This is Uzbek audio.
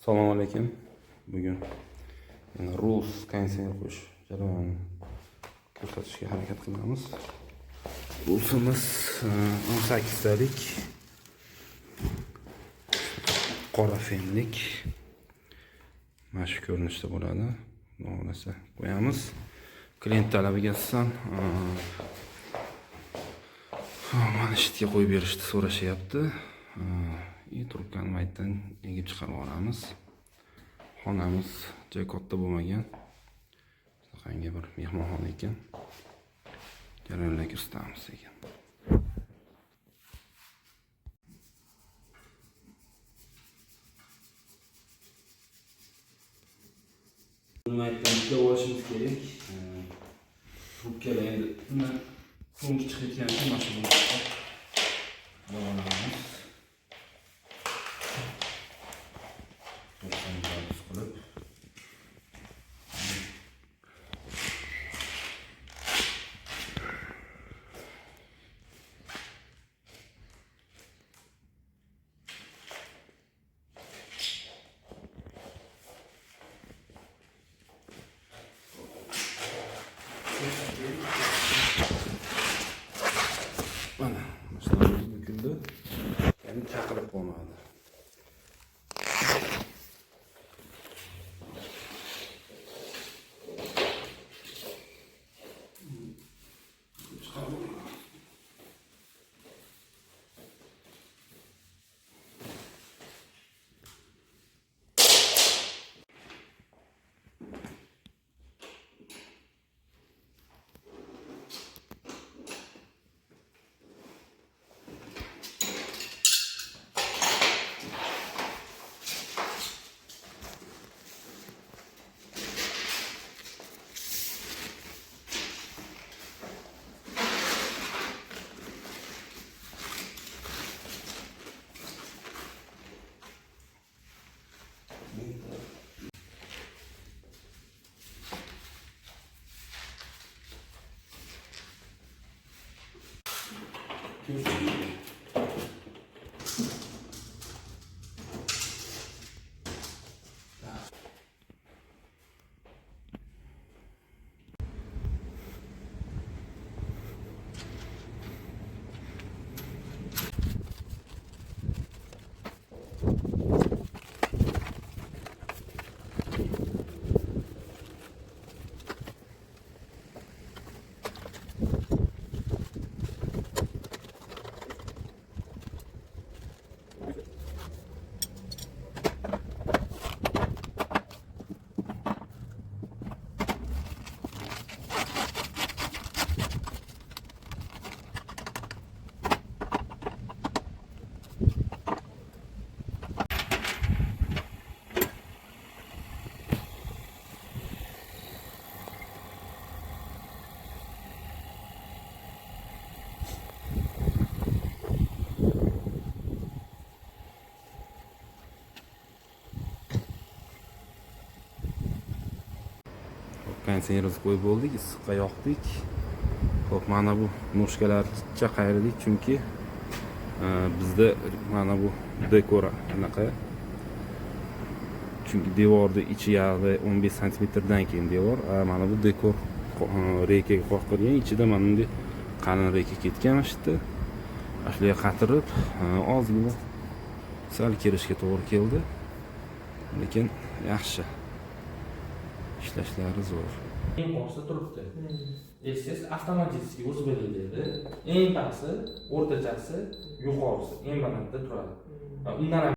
Assalomu alaykum. Bugun Rules konditsioner qo'yish jarayonini ko'rsatishga harakat qilamiz. Rulesimiz 18 talik qora fenlik. Mana shu ko'rinishda bo'ladi. No'g'risi qo'yamiz. Klient talabiga asosan mana shitga qo'yib berishni so'rashyapti. Trubkani maytdan egib chiqarib olamiz. Xonamiz joy katta bo'lmagan. Shunaqangi bir mehmonxona ekan. Jarayonlar ko'rsatamiz ekan. Maytdan ishlab olishimiz kerak. Trubkalar endi bundan so'nggi chiqayotgan mana shu bo'lamiz. Mana masalan bukildi. Endi chaqirib qolmadi. Konditsionerimizni qo'yib bo'ldik, issiqqa yoqdik. Xo'p, mana bu no'shkalarcha qayirdik, chunki bizda mana bu dekor anaqa. Chunki devorning ichi yarmi 15 santimetrdan keyin devor, mana bu dekor reykaga qoqilgan, ichida mana bunday qalin reyka ketgan ishda. Ashlarga qatirib, ozgina sal kirishga to'g'ri keldi. Lekin yaxshi. Ishlashlari zo'r. Eng qo'shsa turibdi. Esiz avtomatik o'zi belgilaydi. Eng pasti, o'rtachasi, yuqorisi eng balandda turadi. Undan